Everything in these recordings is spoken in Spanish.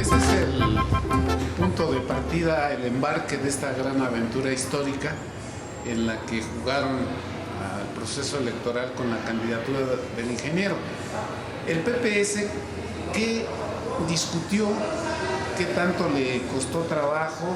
ese es el punto de partida, el embarque de esta gran aventura histórica en la que jugaron al proceso electoral con la candidatura del ingeniero. El PPS, ¿qué discutió? ¿Qué tanto le costó trabajo?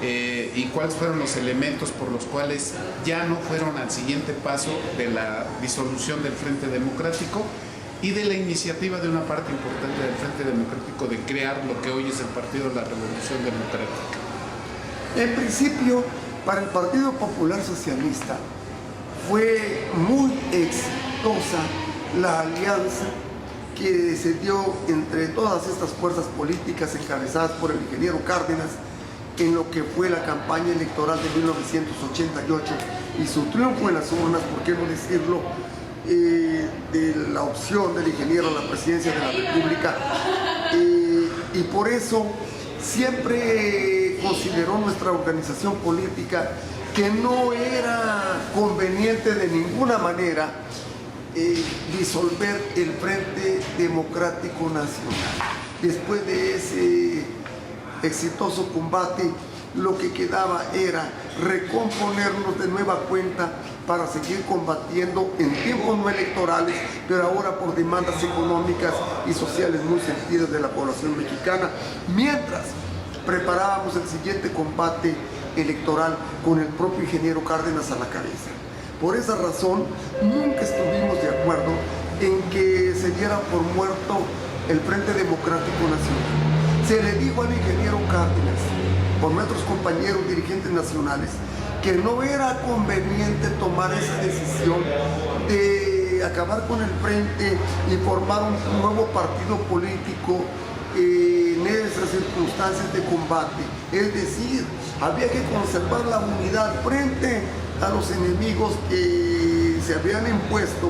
¿Y cuáles fueron los elementos por los cuales ya no fueron al siguiente paso de la disolución del Frente Democrático y de la iniciativa de una parte importante del Frente Democrático de crear lo que hoy es el Partido de la Revolución Democrática? En principio, para el Partido Popular Socialista fue muy exitosa la alianza que se dio entre todas estas fuerzas políticas encabezadas por el ingeniero Cárdenas en lo que fue la campaña electoral de 1988 y su triunfo en las urnas, por qué no decirlo, de la opción del ingeniero a la presidencia de la República, y por eso siempre consideró nuestra organización política que no era conveniente de ninguna manera disolver el Frente Democrático Nacional. Después de ese exitoso combate, lo que quedaba era recomponernos de nueva cuenta para seguir combatiendo en tiempos no electorales, pero ahora por demandas económicas y sociales muy sentidas de la población mexicana, mientras preparábamos el siguiente combate electoral con el propio ingeniero Cárdenas a la cabeza. Por esa razón, nunca estuvimos de acuerdo en que se diera por muerto el Frente Democrático Nacional. Se le dijo al ingeniero Cárdenas, por nuestros compañeros dirigentes nacionales, que no era conveniente tomar esa decisión de acabar con el Frente y formar un nuevo partido político en esas circunstancias de combate. Es decir, había que conservar la unidad frente a los enemigos que se habían impuesto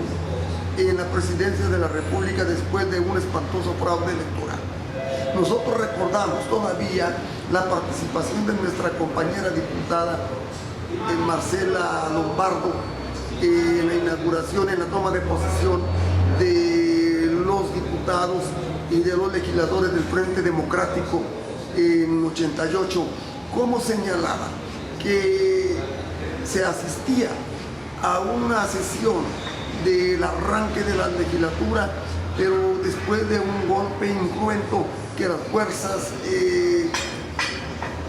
en la presidencia de la República después de un espantoso fraude electoral. Nosotros recordamos todavía la participación de nuestra compañera diputada Marcela Lombardo en la inauguración, en la toma de posesión de los diputados y de los legisladores del Frente Democrático en 88, como señalaba que se asistía a una sesión del arranque de la legislatura, pero después de un golpe incruento que las fuerzas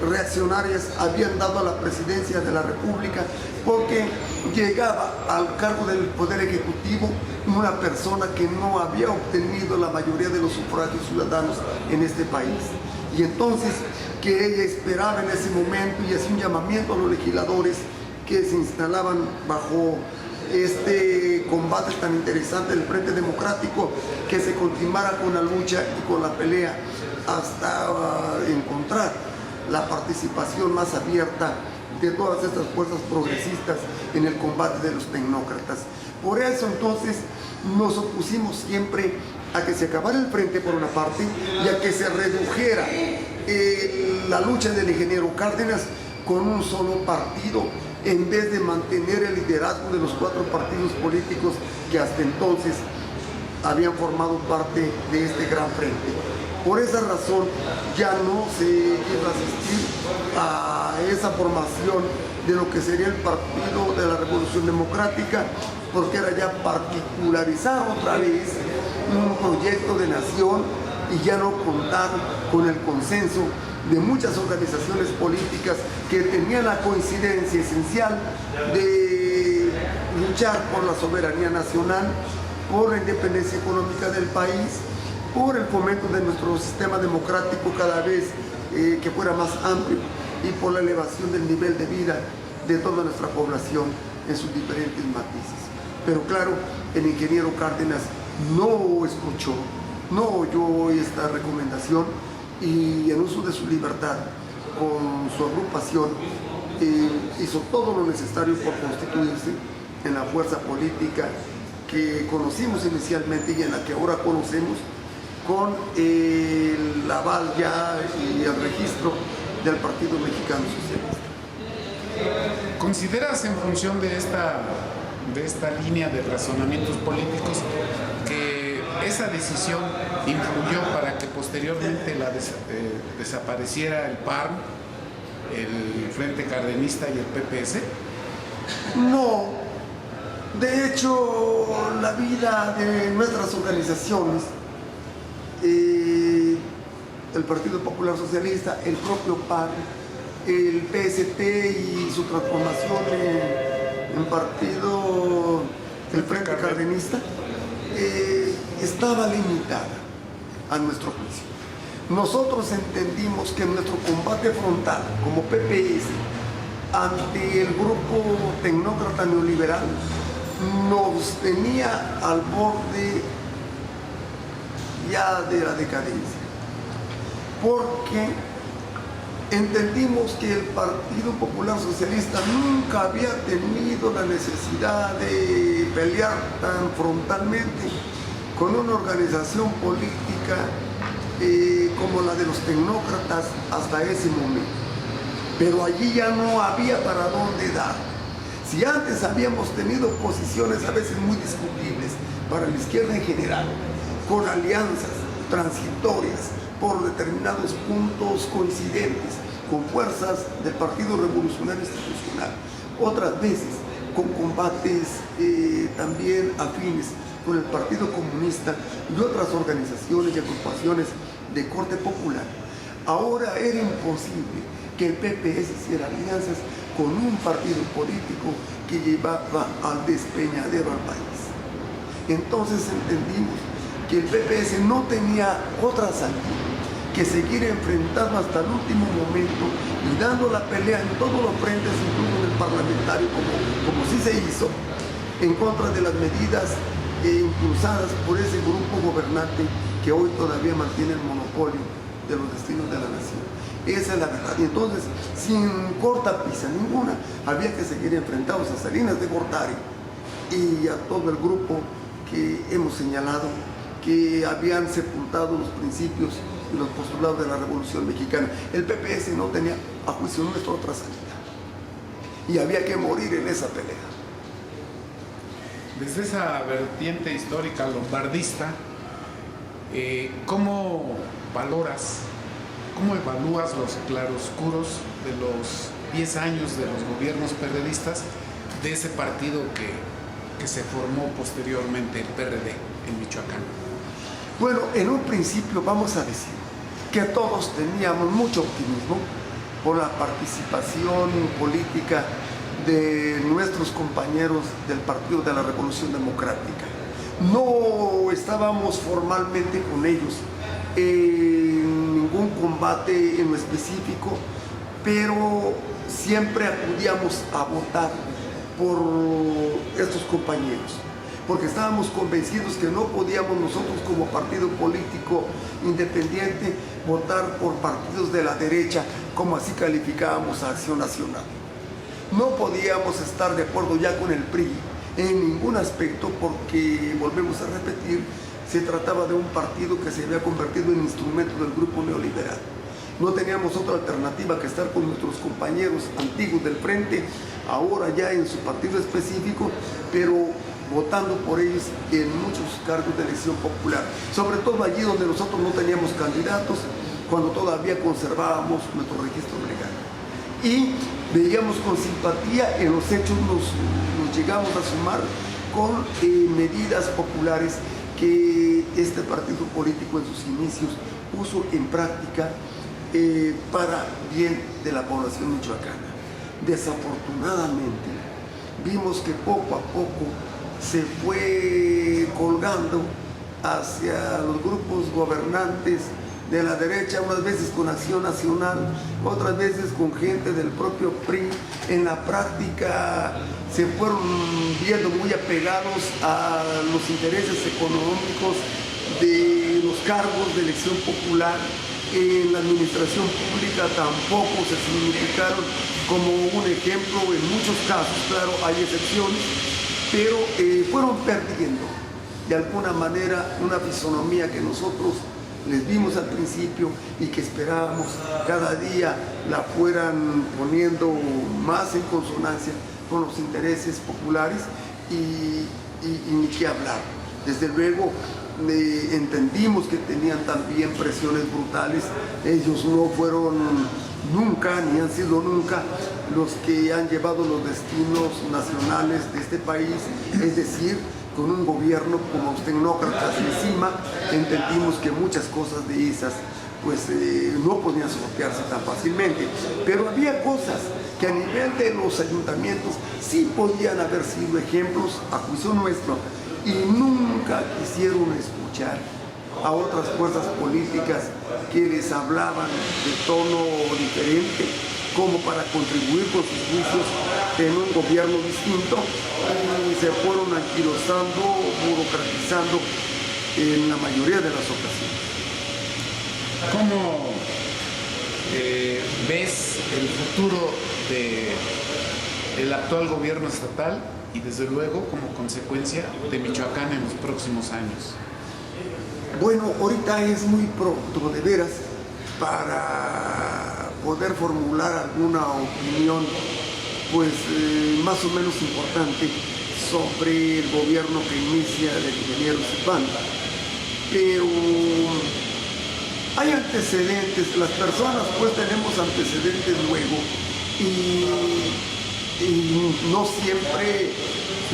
reaccionarias habían dado a la presidencia de la República, porque llegaba al cargo del Poder Ejecutivo una persona que no había obtenido la mayoría de los sufragios ciudadanos en este país. Y entonces que ella esperaba en ese momento y hacía un llamamiento a los legisladores que se instalaban bajo este combate tan interesante del Frente Democrático, que se continuara con la lucha y con la pelea hasta encontrar la participación más abierta de todas estas fuerzas progresistas en el combate de los tecnócratas. Por eso entonces nos opusimos siempre a que se acabara el frente por una parte y a que se redujera la lucha del ingeniero Cárdenas con un solo partido, en vez de mantener el liderazgo de los 4 partidos políticos que hasta entonces habían formado parte de este gran frente. Por esa razón ya no se iba a asistir a esa formación de lo que sería el Partido de la Revolución Democrática, porque era ya particularizar otra vez un proyecto de nación y ya no contar con el consenso de muchas organizaciones políticas que tenían la coincidencia esencial de luchar por la soberanía nacional, por la independencia económica del país, por el fomento de nuestro sistema democrático cada vez que fuera más amplio y por la elevación del nivel de vida de toda nuestra población en sus diferentes matices. Pero claro, el ingeniero Cárdenas no escuchó, no oyó esta recomendación y en uso de su libertad, con su agrupación, hizo todo lo necesario por constituirse en la fuerza política que conocimos inicialmente y en la que ahora conocemos, con el aval ya y el registro del Partido Mexicano Socialista. ¿Consideras, en función de esta línea de razonamientos políticos, que esa decisión influyó para que posteriormente desapareciera el PARM, el Frente Cardenista y el PPS. No, de hecho la vida de nuestras organizaciones, el Partido Popular Socialista, el propio PAN, el PST y su transformación en partido, el Frente Cardenista, estaba limitada a nuestro juicio. Nosotros entendimos que nuestro combate frontal como PPS ante el grupo tecnócrata neoliberal nos tenía al borde ya de la decadencia, porque entendimos que el Partido Popular Socialista nunca había tenido la necesidad de pelear tan frontalmente con una organización política como la de los tecnócratas hasta ese momento. Pero allí ya no había para dónde dar. Si antes habíamos tenido posiciones a veces muy discutibles para la izquierda en general, con alianzas transitorias por determinados puntos coincidentes con fuerzas del Partido Revolucionario Institucional, otras veces con combates también afines con el Partido Comunista y otras organizaciones y agrupaciones de corte popular, ahora era imposible que el PPS hiciera alianzas con un partido político que llevaba al despeñadero al país. Entonces entendimos que el PPS no tenía otra salida que seguir enfrentando hasta el último momento y dando la pelea en todos los frentes, incluso en el parlamentario, como sí se hizo, en contra de las medidas impulsadas por ese grupo gobernante que hoy todavía mantiene el monopolio de los destinos de la nación. Esa es la verdad. Y entonces, sin cortapisa ninguna, había que seguir enfrentados a Salinas de Gortari y a todo el grupo que hemos señalado que habían sepultado los principios y los postulados de la Revolución Mexicana. El PPS no tenía, a juicio nuestro, otra salida. Y había que morir en esa pelea. Desde esa vertiente histórica lombardista, ¿cómo valoras, cómo evalúas los claroscuros de los 10 años de los gobiernos perredistas de ese partido que se formó posteriormente, el PRD, en Michoacán? Bueno, en un principio vamos a decir que todos teníamos mucho optimismo por la participación política de nuestros compañeros del Partido de la Revolución Democrática. No estábamos formalmente con ellos en ningún combate en lo específico, pero siempre acudíamos a votar por estos compañeros, porque estábamos convencidos que no podíamos nosotros como partido político independiente votar por partidos de la derecha, como así calificábamos a Acción Nacional. No podíamos estar de acuerdo ya con el PRI en ningún aspecto, porque, volvemos a repetir, se trataba de un partido que se había convertido en instrumento del grupo neoliberal. No teníamos otra alternativa que estar con nuestros compañeros antiguos del Frente, ahora ya en su partido específico, pero votando por ellos en muchos cargos de elección popular, sobre todo allí donde nosotros no teníamos candidatos, cuando todavía conservábamos nuestro registro legal. Y veíamos con simpatía, en los hechos nos llegamos a sumar con medidas populares que este partido político en sus inicios puso en práctica para bien de la población michoacana. Desafortunadamente, vimos que poco a poco se fue colgando hacia los grupos gobernantes de la derecha, unas veces con Acción Nacional, otras veces con gente del propio PRI. En la práctica se fueron viendo muy apegados a los intereses económicos de los cargos de elección popular. En la administración pública tampoco se significaron como un ejemplo en muchos casos, claro, hay excepciones, pero fueron perdiendo de alguna manera una fisonomía que nosotros les vimos al principio y que esperábamos cada día la fueran poniendo más en consonancia con los intereses populares y ni qué hablar. Desde luego, entendimos que tenían también presiones brutales. Ellos no fueron nunca, ni han sido nunca, los que han llevado los destinos nacionales de este país, es decir, con un gobierno como los tecnócratas encima. Entendimos que muchas cosas de esas pues no podían sortearse tan fácilmente, pero había cosas que a nivel de los ayuntamientos sí podían haber sido ejemplos a juicio nuestro, y nunca quisieron escuchar a otras fuerzas políticas que les hablaban de tono diferente, como para contribuir con sus juicios en un gobierno distinto, y se fueron anquilosando, burocratizando en la mayoría de las ocasiones. ¿Cómo ves el futuro del actual gobierno estatal y desde luego como consecuencia de Michoacán en los próximos años? Bueno, ahorita es muy pronto, de veras, para poder formular alguna opinión pues más o menos importante sobre el gobierno que inicia el ingeniero Silvano. Pero hay antecedentes, las personas pues tenemos antecedentes luego, y no siempre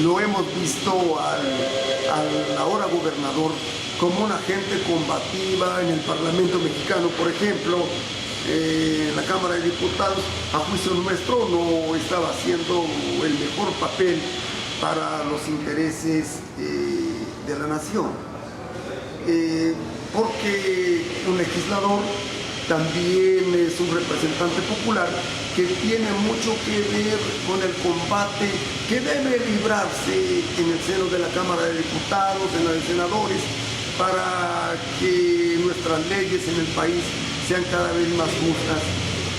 lo hemos visto al ahora gobernador como una gente combativa en el Parlamento mexicano. Por ejemplo, la Cámara de Diputados, a juicio nuestro, no estaba haciendo el mejor papel para los intereses de la nación. Porque un legislador también es un representante popular que tiene mucho que ver con el combate que debe librarse en el seno de la Cámara de Diputados, en la de senadores, para que nuestras leyes en el país sean cada vez más justas,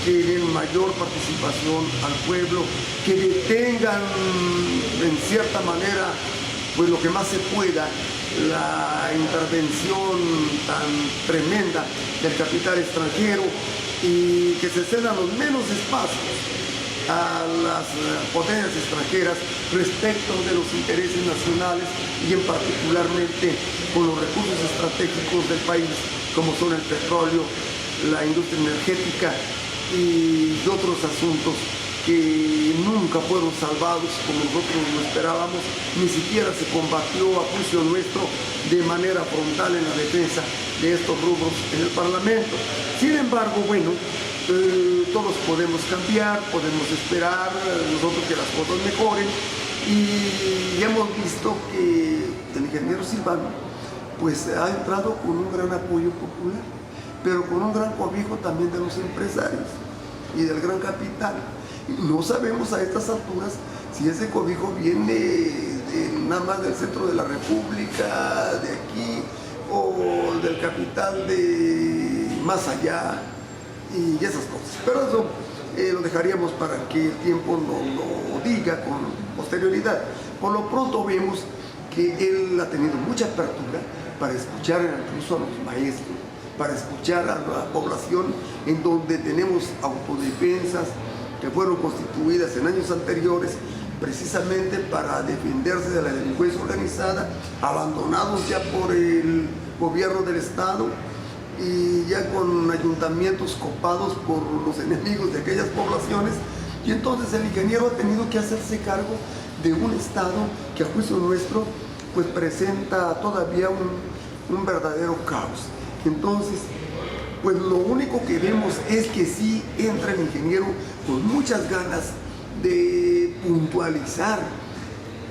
que den mayor participación al pueblo, que detengan en cierta manera pues lo que más se pueda la intervención tan tremenda del capital extranjero, y que se cedan los menos espacios a las potencias extranjeras respecto de los intereses nacionales, y en particularmente con los recursos estratégicos del país, como son el petróleo, la industria energética y otros asuntos que nunca fueron salvados como nosotros lo esperábamos. Ni siquiera se combatió a juicio nuestro de manera frontal en la defensa de estos rubros en el Parlamento. Sin embargo, bueno, todos podemos cambiar, podemos esperar nosotros que las cosas mejoren, y hemos visto que el ingeniero Silvano pues ha entrado con un gran apoyo popular, pero con un gran cobijo también de los empresarios y del gran capital. No sabemos a estas alturas si ese cobijo viene nada más del centro de la República, de aquí, o del capital de más allá, y esas cosas. Pero eso lo dejaríamos para que el tiempo lo diga con posterioridad. Por lo pronto vemos que él ha tenido mucha apertura para escuchar incluso a los maestros, para escuchar a la población, en donde tenemos autodefensas que fueron constituidas en años anteriores precisamente para defenderse de la delincuencia organizada, abandonados ya por el gobierno del Estado y ya con ayuntamientos copados por los enemigos de aquellas poblaciones. Y entonces el ingeniero ha tenido que hacerse cargo de un Estado que a juicio nuestro pues presenta todavía un verdadero caos. Entonces, pues lo único que vemos es que sí entra el ingeniero con muchas ganas de puntualizar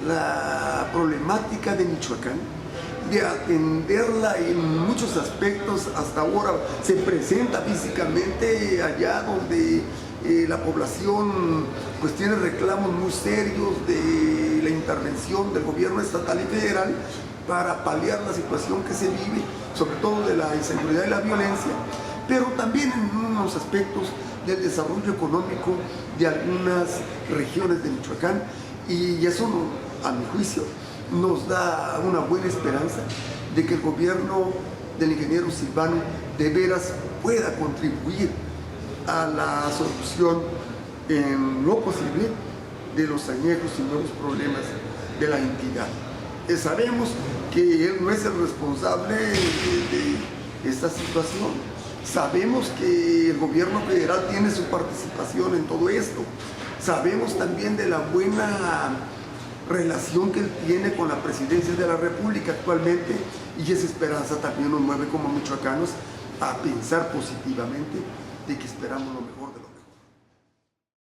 la problemática de Michoacán, de atenderla en muchos aspectos. Hasta ahora se presenta físicamente allá donde la población pues tiene reclamos muy serios de la intervención del gobierno estatal y federal para paliar la situación que se vive, sobre todo de la inseguridad y la violencia, pero también en unos aspectos del desarrollo económico de algunas regiones de Michoacán, y eso, a mi juicio, nos da una buena esperanza de que el gobierno del ingeniero Silvano de veras pueda contribuir a la solución en lo posible de los añejos y nuevos problemas de la entidad. Sabemos que él no es el responsable de esta situación. Sabemos que el gobierno federal tiene su participación en todo esto. Sabemos también de la buena relación que él tiene con la presidencia de la República actualmente, y esa esperanza también nos mueve como michoacanos a pensar positivamente de que esperamos lo mejor.